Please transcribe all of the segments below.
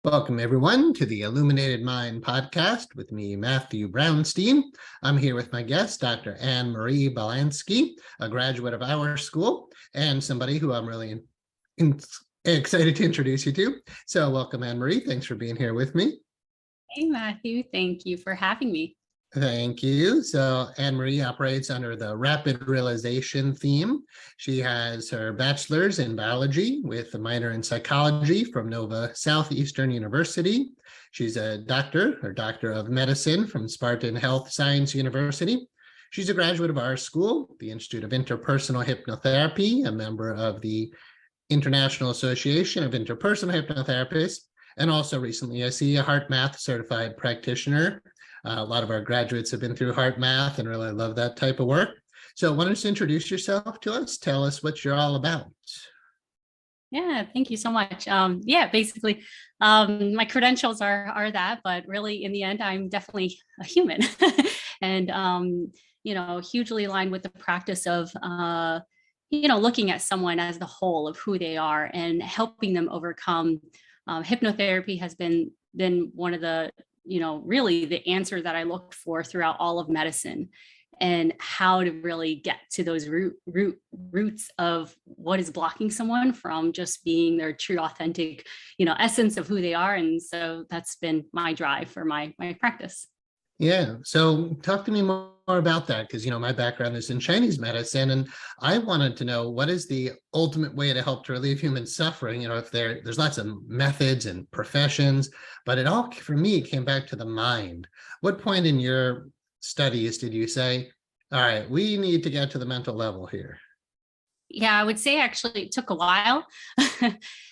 Welcome, everyone, to the Illuminated Mind podcast with me, Matthew Brownstein. I'm here with my guest, Dr. Marie Balkanski, a graduate of our school and somebody who I'm really excited to introduce you to. So welcome, Marie. Thanks for being here with me. Hey, Matthew. Thank you for having me. Thank you. So Marie operates under the rapid realization theme. She has her bachelor's in biology with a minor in psychology from Nova Southeastern University. She's a doctor of medicine from Spartan Health Science University. She's a graduate of our school, the Institute of Interpersonal Hypnotherapy, a member of the International Association of Interpersonal Hypnotherapists, and also recently a HeartMath certified practitioner. A lot of our graduates have been through HeartMath and really love that type of work. So why don't you introduce yourself to us? Tell us what you're all about. Yeah, thank you so much. Basically, my credentials are that, but really in the end, I'm definitely a human and, hugely aligned with the practice of, looking at someone as the whole of who they are and helping them overcome. Hypnotherapy has been one of the really the answer that I looked for throughout all of medicine, and how to really get to those roots of what is blocking someone from just being their true, authentic, essence of who they are. And so that's been my drive for my practice. Yeah. So talk to me more about that, because, my background is in Chinese medicine, and I wanted to know what is the ultimate way to help to relieve human suffering. If there's lots of methods and professions, but it all, for me, came back to the mind. What point in your studies did you say, all right, we need to get to the mental level here? Yeah, I would say actually it took a while.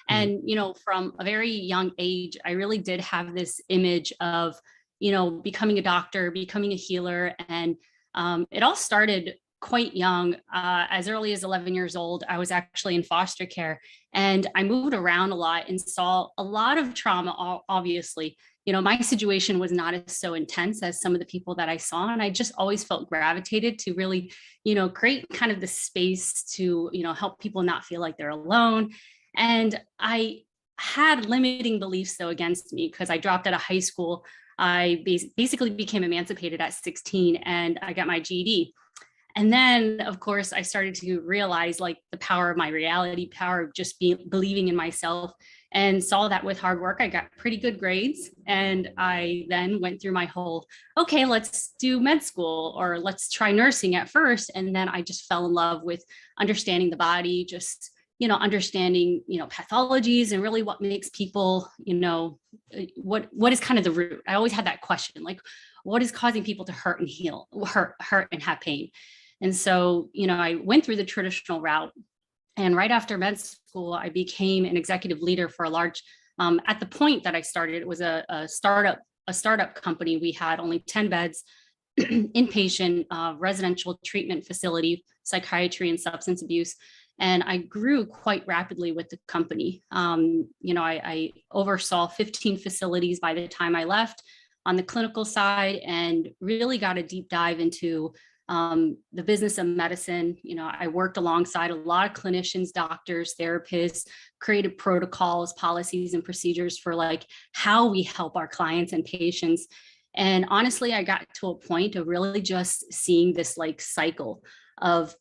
And, from a very young age, I really did have this image of becoming a doctor, becoming a healer. And it all started quite young. As early as 11 years old, I was actually in foster care, and I moved around a lot and saw a lot of trauma. Obviously, my situation was not as so intense as some of the people that I saw. And I just always felt gravitated to really, create kind of the space to, help people not feel like they're alone. And I had limiting beliefs, though, against me, because I dropped out of high school. I basically became emancipated at 16, and I got my GED. And then, of course, I started to realize the power of my reality, power of just believing in myself, and saw that with hard work, I got pretty good grades. And I then went through my whole, okay, let's do med school, or let's try nursing at first. And then I just fell in love with understanding the body, just understanding, pathologies, and really what makes people, what is kind of the root. I always had that question, what is causing people to hurt and have pain? And so, I went through the traditional route, and right after med school, I became an executive leader for a large, at the point that I started, it was a startup company. We had only 10 beds, inpatient residential treatment facility, psychiatry and substance abuse. And I grew quite rapidly with the company. I oversaw 15 facilities by the time I left on the clinical side, and really got a deep dive into the business of medicine. I worked alongside a lot of clinicians, doctors, therapists, created protocols, policies, and procedures for how we help our clients and patients. And honestly, I got to a point of really just seeing this cycle of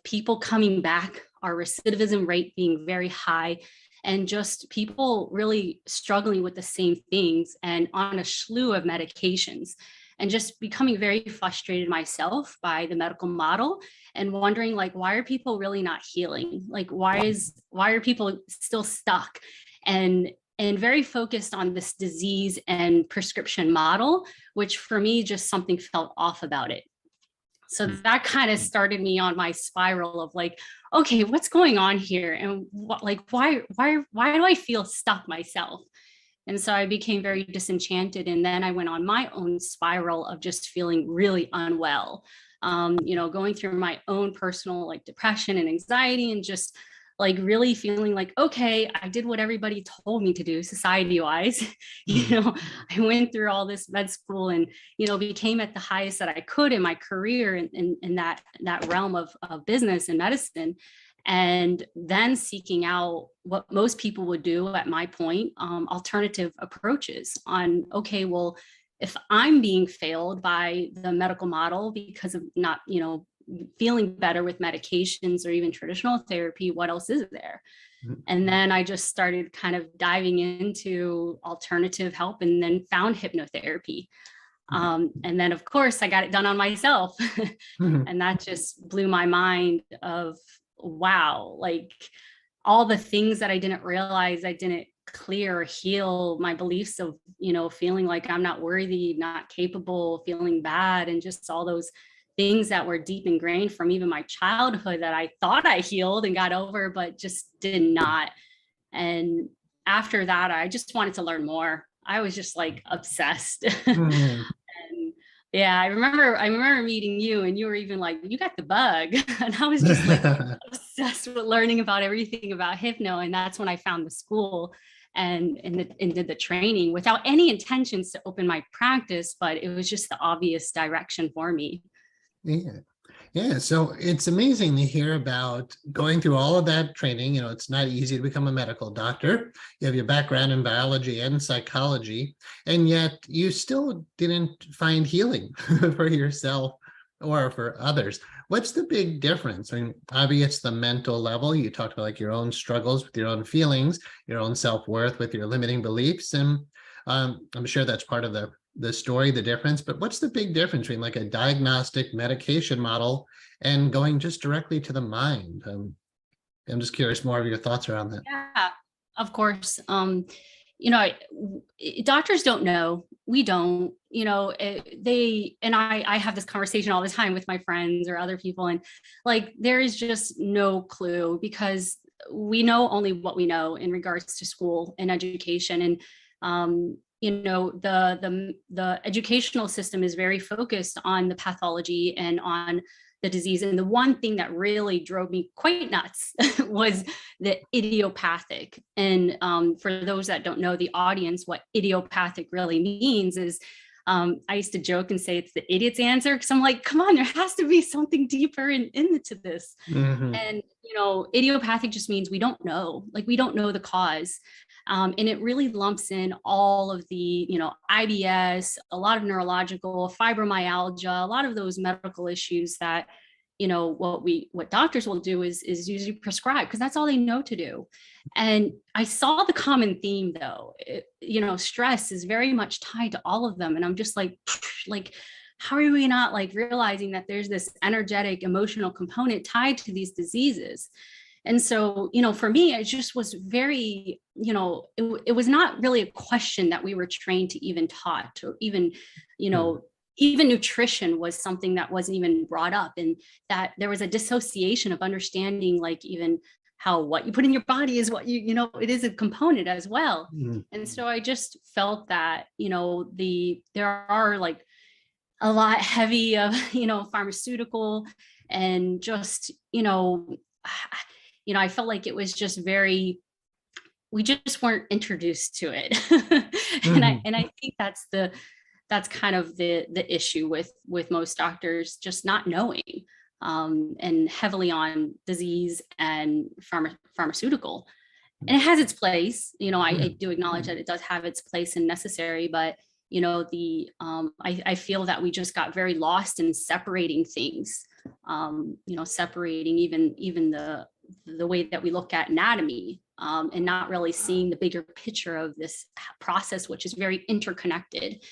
people coming back, our recidivism rate being very high, and just people really struggling with the same things and on a slew of medications, and just becoming very frustrated myself by the medical model, and wondering why are people really not healing? Why are people still stuck? And very focused on this disease and prescription model, which for me, just something felt off about it. So that kind of started me on my spiral of okay, what's going on here? And why do I feel stuck myself? And so I became very disenchanted. And then I went on my own spiral of just feeling really unwell, going through my own personal depression and anxiety, and just really feeling okay, I did what everybody told me to do society-wise. I went through all this med school and, became at the highest that I could in my career in that realm of business and medicine. and then seeking out what most people would do at my point, alternative approaches on, okay, well, if I'm being failed by the medical model because of not, feeling better with medications or even traditional therapy, what else is there? And then I just started kind of diving into alternative help and then found hypnotherapy. And then, of course, I got it done on myself. And that just blew my mind of, wow, like all the things that I didn't realize I didn't clear or heal, my beliefs of, feeling like I'm not worthy, not capable, feeling bad, and just all those things that were deep ingrained from even my childhood that I thought I healed and got over, but just did not. And after that, I just wanted to learn more. I was just like obsessed. And yeah, I remember meeting you, and you were even like, you got the bug. And I was just like obsessed with learning about everything about hypno. And that's when I found the school and did the training without any intentions to open my practice, but it was just the obvious direction for me. Yeah. Yeah. So it's amazing to hear about going through all of that training. It's not easy to become a medical doctor. You have your background in biology and psychology, and yet you still didn't find healing for yourself or for others. What's the big difference? I mean, obviously it's the mental level. You talked about like your own struggles with your own feelings, your own self-worth with your limiting beliefs. And I'm sure that's part of the story, the difference, but what's the big difference between like a diagnostic medication model and going just directly to the mind? I'm just curious more of your thoughts around that. Yeah, of course. Doctors don't know. We don't, I have this conversation all the time with my friends or other people. And like, there is just no clue because we know only what we know in regards to school and education. And, the educational system is very focused on the pathology and on the disease. And the one thing that really drove me quite nuts was the idiopathic. And for those that don't know, the audience, what idiopathic really means is, I used to joke and say it's the idiot's answer, because I'm like, come on, there has to be something deeper into this. And, idiopathic just means we don't know, like we don't know the cause. And it really lumps in all of the, IBS, a lot of neurological, fibromyalgia, a lot of those medical issues that, what doctors will do is usually prescribe because that's all they know to do. And I saw the common theme though, stress is very much tied to all of them. And I'm just like, how are we not like realizing that there's this energetic, emotional component tied to these diseases? And so, for me, it just was very, it was not really a question that we were trained to even taught, or even, even nutrition was something that wasn't even brought up, and that there was a dissociation of understanding, like even how what you put in your body is what it is a component as well. And so I just felt that, there are like a lot heavy of, pharmaceutical and just, I felt like it was just we just weren't introduced to it. And I think that's kind of the issue with most doctors, just not knowing, and heavily on disease and pharmaceutical. And it has its place, I do acknowledge that it does have its place and necessary, but I feel that we just got very lost in separating things, separating even the way that we look at anatomy, and not really seeing the bigger picture of this process, which is very interconnected.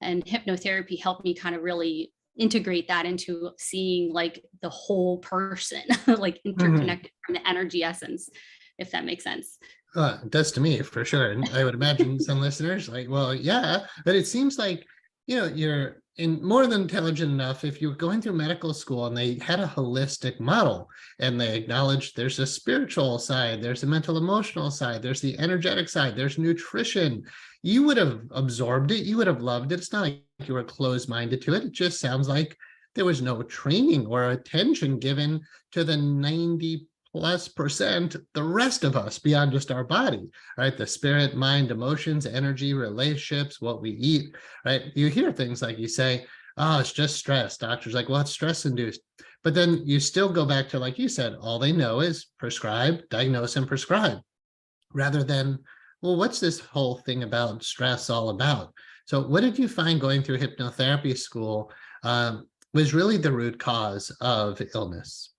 And hypnotherapy helped me kind of really integrate that into seeing like the whole person, like interconnected from the energy essence, if that makes sense. It does to me for sure. And I would imagine some listeners like, well, yeah, but it seems like, you're more than intelligent enough if you're going through medical school and they had a holistic model and they acknowledged there's a spiritual side, there's a mental emotional side, there's the energetic side, there's nutrition. You would have absorbed it. You would have loved it. It's not like you were closed-minded to it. It just sounds like there was no training or attention given to the 90+%, the rest of us beyond just our body, right? The spirit, mind, emotions, energy, relationships, what we eat, right? You hear things like you say, oh, it's just stress. Doctor's like, well, it's stress induced. But then you still go back to, like you said, all they know is prescribe, diagnose, and prescribe, rather than, well, what's this whole thing about stress all about? So what did you find going through hypnotherapy school was really the root cause of illness?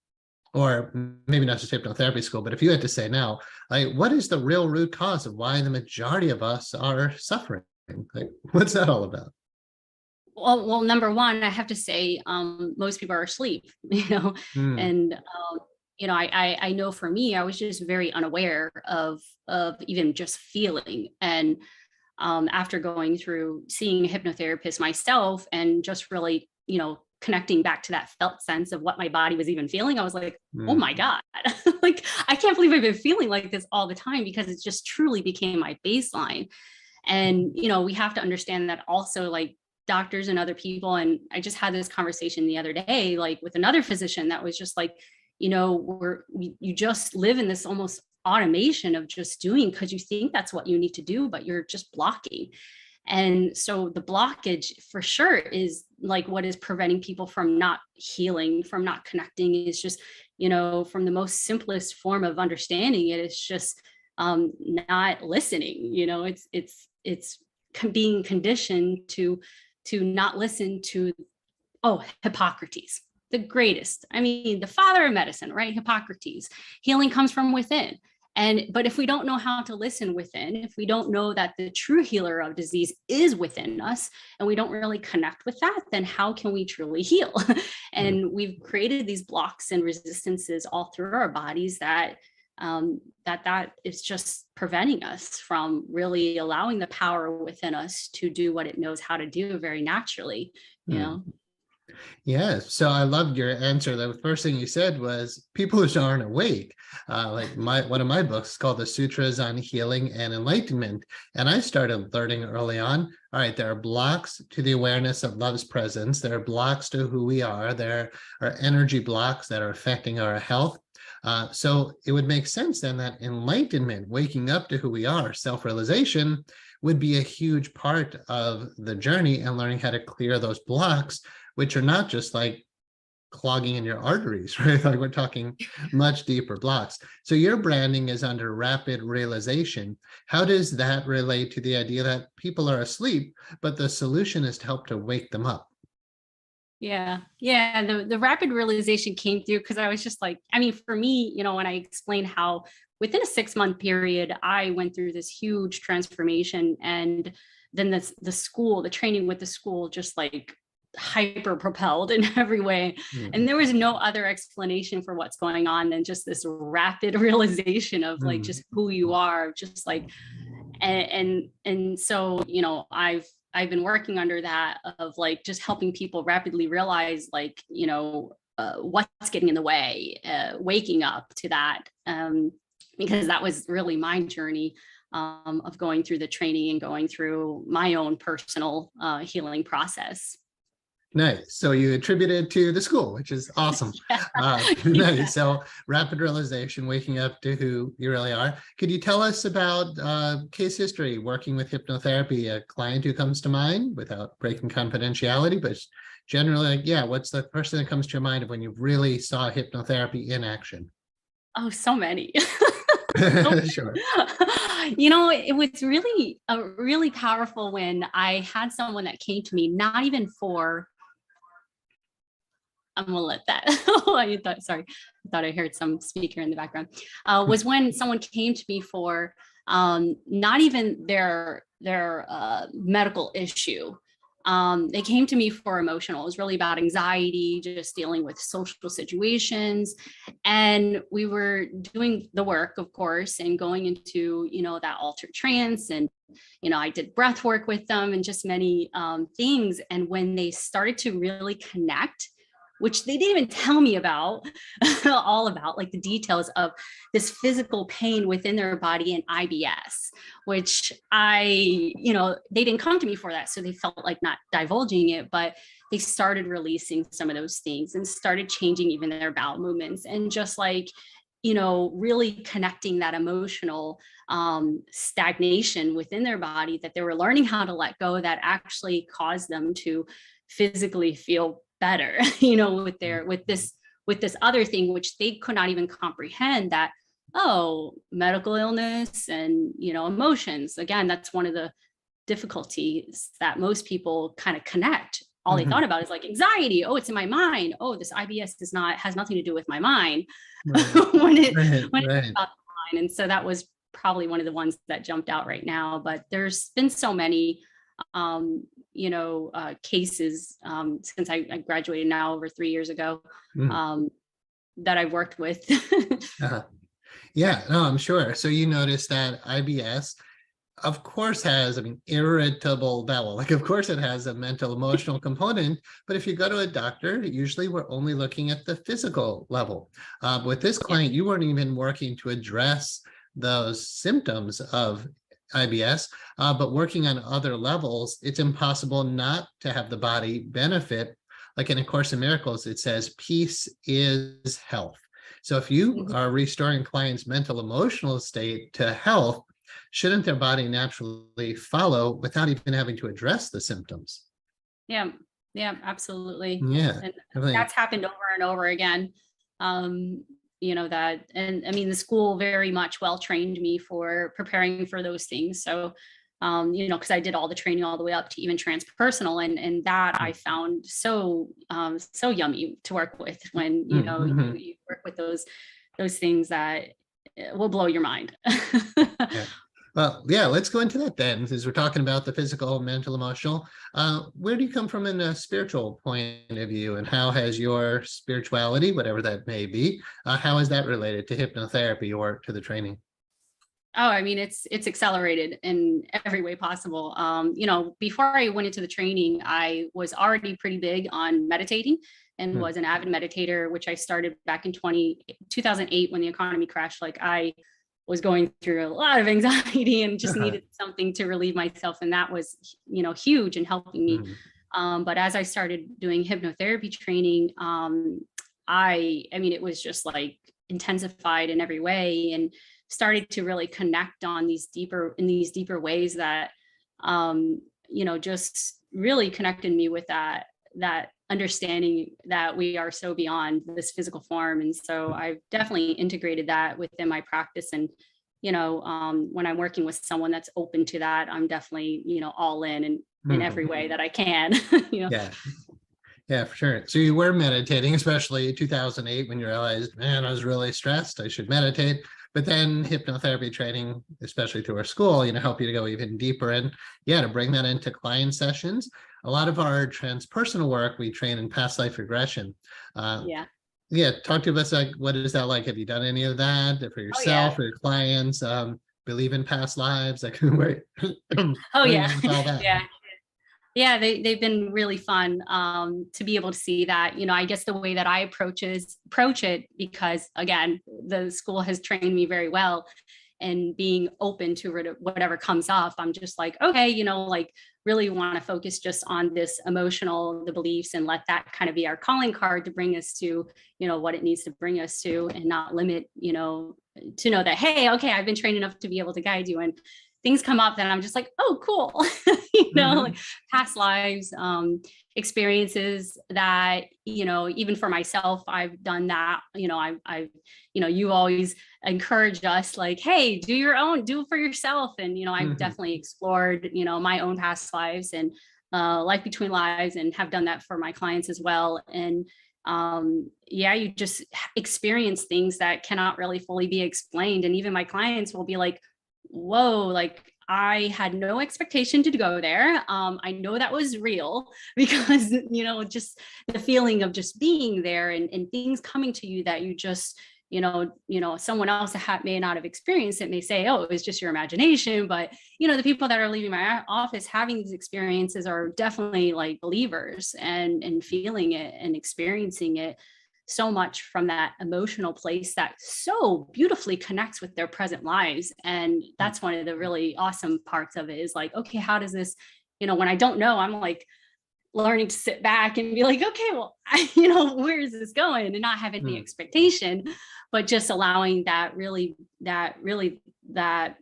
Or maybe not just hypnotherapy school, but if you had to say now, like, what is the real root cause of why the majority of us are suffering? Like, what's that all about? Well, number one, I have to say, most people are asleep, Hmm. and I know for me, I was just very unaware of even just feeling. And after going through seeing a hypnotherapist myself and just really, connecting back to that felt sense of what my body was even feeling, I was like, oh Hmm. my God, like I can't believe I've been feeling like this all the time, because it just truly became my baseline. And we have to understand that also, like doctors and other people. And I just had this conversation the other day, like with another physician, that was just like, you just live in this almost automation of just doing because you think that's what you need to do, but you're just blocking. And so the blockage for sure is like what is preventing people from not healing, from not connecting, is just, from the most simplest form of understanding it, it's just not listening. It's being conditioned to not listen to, oh, Hippocrates, the greatest. I mean, the father of medicine, right? Hippocrates. Healing comes from within. But if we don't know how to listen within, if we don't know that the true healer of disease is within us, and we don't really connect with that, then how can we truly heal? And we've created these blocks and resistances all through our bodies that is just preventing us from really allowing the power within us to do what it knows how to do very naturally, you Hmm. know? Yeah, so I loved your answer. The first thing you said was people who aren't awake. Like one of my books is called The Sutras on Healing and Enlightenment. And I started learning early on. All right, there are blocks to the awareness of love's presence. There are blocks to who we are. There are energy blocks that are affecting our health. So it would make sense then that enlightenment, waking up to who we are, self-realization, would be a huge part of the journey, and learning how to clear those blocks, which are not just like clogging in your arteries, right? Like we're talking much deeper blocks. So your branding is under rapid realization. How does that relate to the idea that people are asleep, but the solution is to help to wake them up? Yeah. Yeah. The rapid realization came through because I was just like, I mean, for me, when I explained how within a 6-month period, I went through this huge transformation. And then the training with the school just like hyper propelled in every way. And Mm. there was no other explanation for what's going on than just this rapid realization of like Mm. just who you are, just like, and so I've been working under that of like just helping people rapidly realize like what's getting in the way, waking up to that, because that was really my journey, of going through the training and going through my own personal healing process. Nice. So you attribute it to the school, which is awesome. Yeah, Nice. yeah. So rapid realization, waking up to who you really are. Could you tell us about case history working with hypnotherapy, a client who comes to mind, without breaking confidentiality, but generally, like, yeah, what's the first thing that comes to your mind of when you really saw hypnotherapy in action? Oh, so many. So Sure. it was really powerful when I had someone that came to me, not even for, I'm gonna let that. Oh, sorry, I thought I heard some speaker in the background. Was when someone came to me for not even their medical issue. They came to me for emotional. It was really about anxiety, just dealing with social situations. And we were doing the work, of course, and going into, that altered trance. And, I did breath work with them and just many things. And when they started to really connect, which they didn't even tell me about, all about like the details of this physical pain within their body and IBS, which they didn't come to me for that. So they felt like not divulging it, but they started releasing some of those things and started changing even their bowel movements. And just like, really connecting that emotional stagnation within their body that they were learning how to let go, that actually caused them to physically feel better, with this other thing, which they could not even comprehend, that, oh, medical illness and, emotions. Again, that's one of the difficulties that most people kind of connect. All they thought about is like anxiety. Oh, it's in my mind. Oh, this IBS has nothing to do with my mind. Right. when it's Right. about the mind. And so that was probably one of the ones that jumped out right now. But there's been so many, cases since I graduated now over 3 years ago, that I've worked with. Uh-huh. Yeah, no, I'm sure. So you notice that IBS, of course, has, irritable bowel. Like, of course, it has a mental, emotional component. But if you go to a doctor, usually we're only looking at the physical level. With this client, you weren't even working to address those symptoms of IBS, but working on other levels, it's impossible not to have the body benefit. Like in A Course in Miracles, it says, peace is health. So if you are restoring clients' mental, emotional state to health, shouldn't their body naturally follow without even having to address the symptoms? Yeah, absolutely. Yeah, And definitely. that's happened over and over again. That, and the school very much well trained me for preparing for those things. So, because I did all the training all the way up to even transpersonal, and that I found so yummy to work with when, you work with those things that will blow your mind. Yeah. Well, yeah, let's go into that then, because we're talking about the physical, mental, emotional. Where do you come from in a spiritual point of view, and how has your spirituality, whatever that may be, how is that related to hypnotherapy or to the training? Oh, it's accelerated in every way possible. Before I went into the training, I was already pretty big on meditating and was an avid meditator, which I started back in 2008 when the economy crashed. Like, I was going through a lot of anxiety and just needed something to relieve myself. And that was, huge in helping me. But as I started doing hypnotherapy training, it was just like intensified in every way, and started to really connect on these deeper ways that, just really connected me with that understanding that we are so beyond this physical form. And so I've definitely integrated that within my practice. And, when I'm working with someone that's open to that, I'm definitely, all in every way that I can. Yeah, for sure. So you were meditating, especially 2008, when you realized, man, I was really stressed, I should meditate. But then hypnotherapy training, especially through our school, help you to go even deeper, and to bring that into client sessions. A lot of our transpersonal work, we train in past life regression. Talk to us, like, what is that like? Have you done any of that for yourself or your clients? Believe in past lives? Like, where, all that? They've been really fun to be able to see that. I guess the way that I approach it, because again, the school has trained me very well, and being open to whatever comes up, I'm just like, okay, really want to focus just on this emotional, the beliefs, and let that kind of be our calling card to bring us to, what it needs to bring us to, and not limit, to know that, hey, okay, I've been trained enough to be able to guide you. And things come up, and I'm just like, oh, cool. Like past lives, experiences that, even for myself, I've done that. I've you always encourage us, like, hey, do it for yourself. And, I've definitely explored, my own past lives and life between lives, and have done that for my clients as well. And you just experience things that cannot really fully be explained. And even my clients will be like, whoa, like, I had no expectation to go there. I know that was real because, just the feeling of just being there, and things coming to you that you just, someone else may not have experienced it, may say, oh, it was just your imagination. But, the people that are leaving my office having these experiences are definitely like believers, and feeling it and experiencing it so much from that emotional place that so beautifully connects with their present lives. And that's one of the really awesome parts of it, is like, okay, how does this, when I don't know, I'm like, learning to sit back and be like, okay, well, where is this going? And not having the expectation, but just allowing that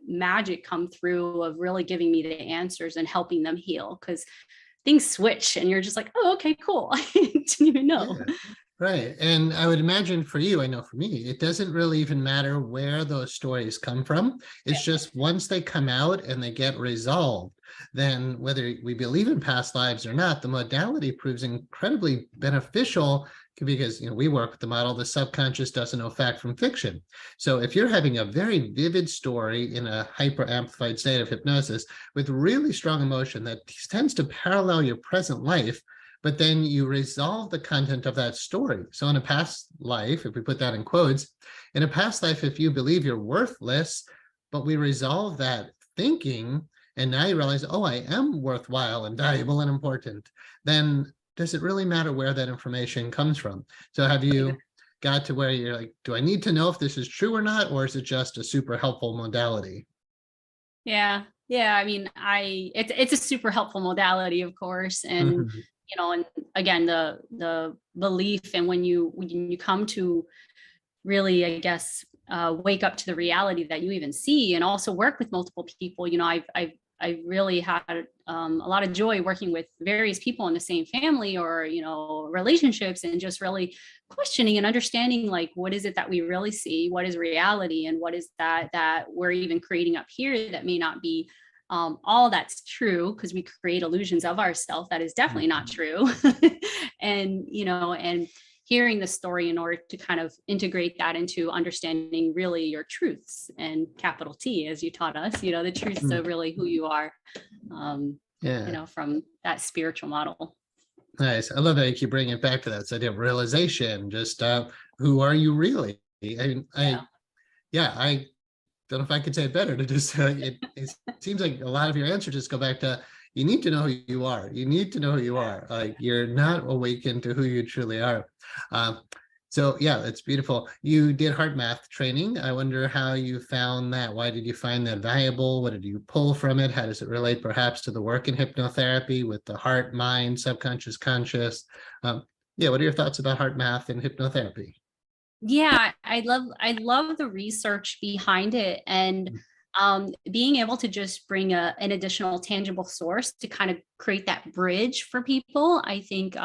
magic come through of really giving me the answers and helping them heal. Because things switch and you're just like, oh, okay, cool. I didn't even know. Yeah. Right. And I would imagine for you, I know for me, it doesn't really even matter where those stories come from. It's just once they come out and they get resolved, then whether we believe in past lives or not, the modality proves incredibly beneficial because we work with the model, the subconscious doesn't know fact from fiction. So if you're having a very vivid story in a hyper amplified state of hypnosis with really strong emotion that tends to parallel your present life, but then you resolve the content of that story. So in a past life, if we put that in quotes, in a past life, if you believe you're worthless, but we resolve that thinking, and now you realize, oh, I am worthwhile and valuable and important, then does it really matter where that information comes from? So have you got to where you're like, do I need to know if this is true or not, or is it just a super helpful modality? Yeah. I mean, it's a super helpful modality, of course. And and again, the belief, and when you come to really, I guess, wake up to the reality that you even see, and also work with multiple people. I really had a lot of joy working with various people in the same family or relationships, and just really questioning and understanding, like, what is it that we really see, what is reality, and what is that we're even creating up here that may not be all that's true, because we create illusions of ourselves that is definitely not true. And hearing the story in order to kind of integrate that into understanding really your truths, and capital T, as you taught us, the truths of really who you are, from that spiritual model. Nice. I love that you keep bringing it back to that idea of realization. Just who are you really? I don't know if I could say it better. To just it seems like a lot of your answers just go back to, you need to know who you are. You need to know who you are. Like, you're not awakened to who you truly are. So yeah, that's beautiful. You did heart math training. I wonder how you found that. Why did you find that valuable? What did you pull from it? How does it relate perhaps to the work in hypnotherapy with the heart, mind, subconscious, conscious? What are your thoughts about heart math and hypnotherapy? Yeah, I love the research behind it, and being able to just bring an additional tangible source to kind of create that bridge for people, I think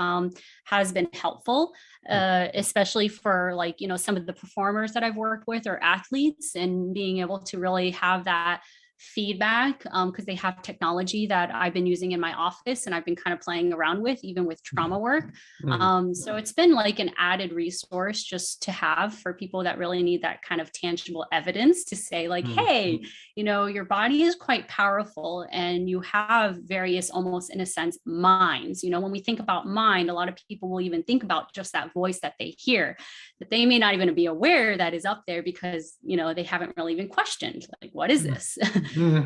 has been helpful, especially for some of the performers that I've worked with, or athletes, and being able to really have that feedback, because they have technology that I've been using in my office and I've been kind of playing around with, even with trauma work. So it's been like an added resource just to have for people that really need that kind of tangible evidence to say, like, hey, your body is quite powerful, and you have various, almost in a sense, minds. When we think about mind, a lot of people will even think about just that voice that they hear, that they may not even be aware that is up there, because they haven't really even questioned, like, what is this?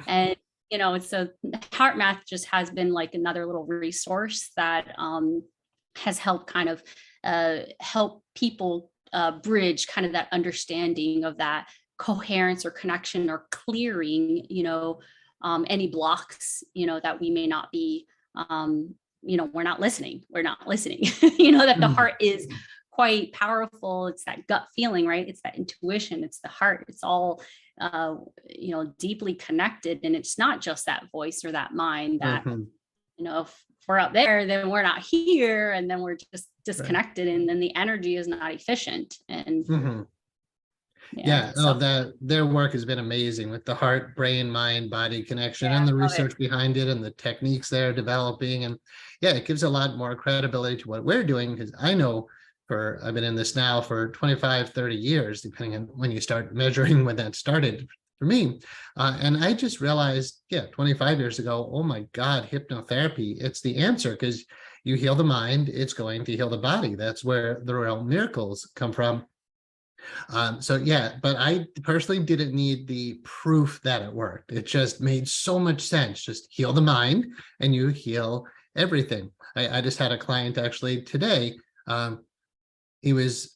And so heart math just has been like another little resource that has helped kind of help people bridge kind of that understanding of that coherence or connection, or clearing any blocks that we may not be we're not listening that the heart is quite powerful. It's that gut feeling, right? It's that intuition, it's the heart, it's all deeply connected. And it's not just that voice or that mind that if we're out there, then we're not here, and then we're just disconnected, and then the energy is not efficient. And that their work has been amazing with the heart, brain, mind, body connection, and the research behind it, and the techniques they're developing. And it gives a lot more credibility to what we're doing, because I know I've been in this now for 25, 30 years, depending on when you start measuring when that started for me. And I just realized, 25 years ago, oh my God, hypnotherapy, it's the answer, because you heal the mind, it's going to heal the body. That's where the real miracles come from. But I personally didn't need the proof that it worked. It just made so much sense. Just heal the mind and you heal everything. I just had a client actually today. He was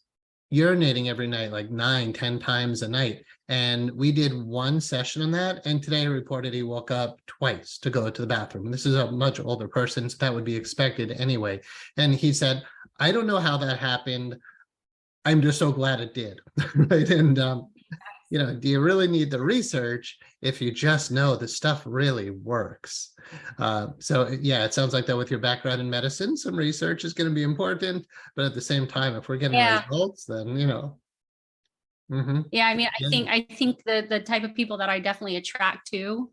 urinating every night, like 9, 10 times a night. And we did one session on that. And today he reported he woke up twice to go to the bathroom. This is a much older person, so that would be expected anyway. And he said, I don't know how that happened. I'm just so glad it did. Right. And, do you really need the research if you just know the stuff really works? So yeah, it sounds like that with your background in medicine, some research is going to be important, but at the same time, if we're getting Yeah. results, then, mhm. Yeah, I mean, Yeah. I think the type of people that I definitely attract to,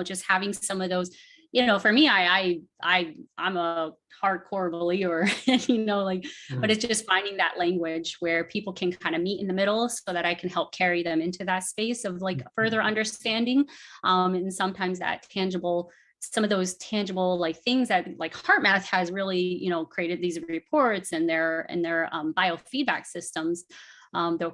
just having some of those, for me, I'm a hardcore believer, but Mhm. it's just finding that language where people can kind of meet in the middle so that I can help carry them into that space of like further understanding. And sometimes some of those tangible like things that like HeartMath has really, created these reports and their biofeedback systems. The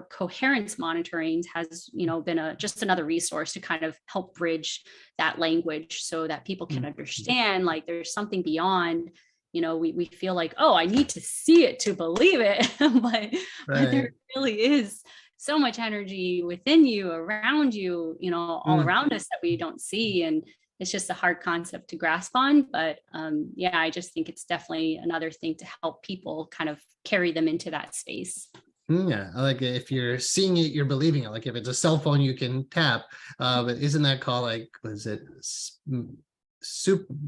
coherence monitoring has, been just another resource to kind of help bridge that language so that people can understand like there's something beyond, we feel like, oh, I need to see it to believe it, but Right. there really is so much energy within you, around you, all around us that we don't see. And it's just a hard concept to grasp on. But yeah, I just think it's definitely another thing to help people kind of carry them into that space. Yeah, like if you're seeing it, you're believing it. Like if it's a cell phone, you can tap. But isn't that called like, was it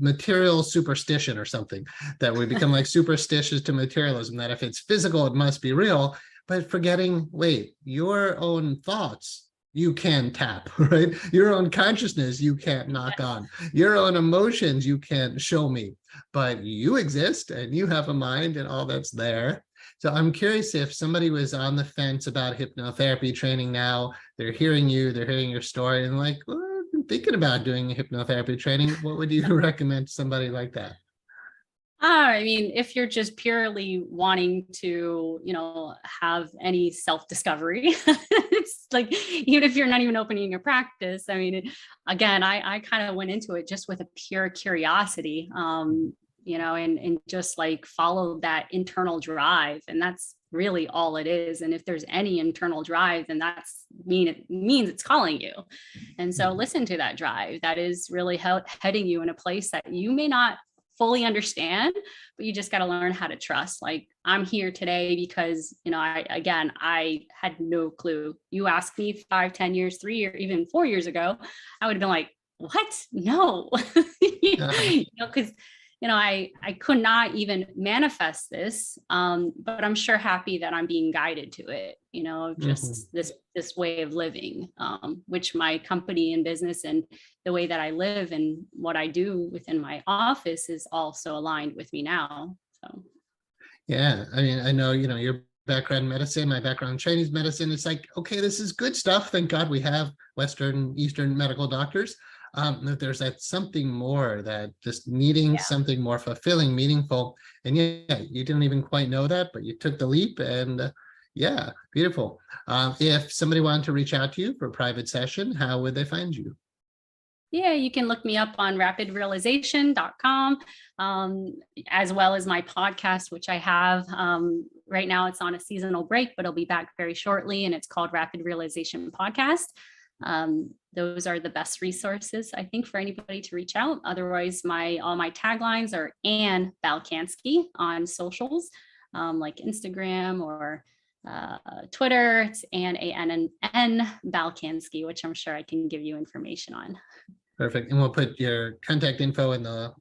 material superstition or something? That we become like superstitious to materialism, that if it's physical, it must be real. But forgetting, wait, your own thoughts, you can tap, right? Your own consciousness, you can't knock on. Your own emotions, you can't show me. But you exist and you have a mind and all that's there. So I'm curious if somebody was on the fence about hypnotherapy training now, they're hearing you, they're hearing your story, and like, well, I'm thinking about doing hypnotherapy training. What would you recommend to somebody like that? I mean, if you're just purely wanting to, have any self-discovery, it's like, even if you're not even opening your practice, I mean, again, I kind of went into it just with a pure curiosity, and just like follow that internal drive. And that's really all it is. And if there's any internal drive, then it means it's calling you. And so listen to that drive that is really heading you in a place that you may not fully understand, but you just got to learn how to trust. Like, I'm here today because, I had no clue. You asked me 5, 10 years, 3 years, even 4 years ago, I would have been like, what? No, because, I could not even manifest this. But I'm sure happy that I'm being guided to it, just this way of living, which my company and business and the way that I live and what I do within my office is also aligned with me now. So, Yeah, I mean, I know, your background in medicine, my background in Chinese medicine. It's like, okay, this is good stuff. Thank God we have Western, Eastern medical doctors. That there's that something more, that just needing something more fulfilling, meaningful. And yeah, you didn't even quite know that, but you took the leap, and yeah, beautiful. If somebody wanted to reach out to you for a private session, how would they find you? yeah, you can look me up on rapidrealization.com, as well as my podcast, which I have. Right now it's on a seasonal break, but it'll be back very shortly, and it's called Rapid Realization Podcast. Those are the best resources, I think, for anybody to reach out. Otherwise, all my taglines are Anne Balkanski on socials, like Instagram or Twitter. It's Anne, A-N-N Balkanski, which I'm sure I can give you information on. Perfect. And we'll put your contact info in the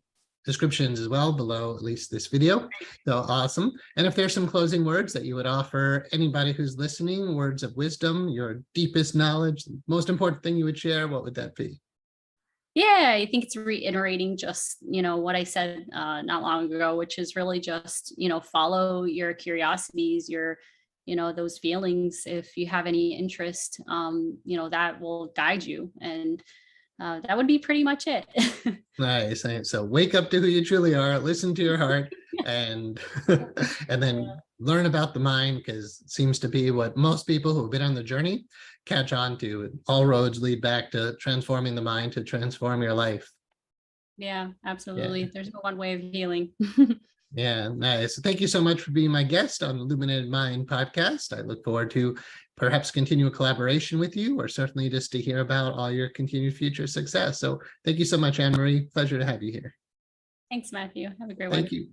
descriptions as well below, at least this video. So awesome. And if there's some closing words that you would offer anybody who's listening, words of wisdom, your deepest knowledge, most important thing you would share, what would that be? Yeah, I think it's reiterating just, what I said not long ago, which is really just, follow your curiosities, those feelings. If you have any interest, that will guide you. And that would be pretty much it. Nice. So wake up to who you truly are, listen to your heart, and and then learn about the mind, because it seems to be what most people who've been on the journey catch on to. All roads lead back to transforming the mind to transform your life. Yeah, absolutely. Yeah. There's no one way of healing. Yeah, nice. Thank you so much for being my guest on the Illuminated Mind podcast. I look forward to perhaps continue a collaboration with you, or certainly just to hear about all your continued future success. So thank you so much, Anne Marie. Pleasure to have you here. Thanks, Matthew. Have a great one. Thank you.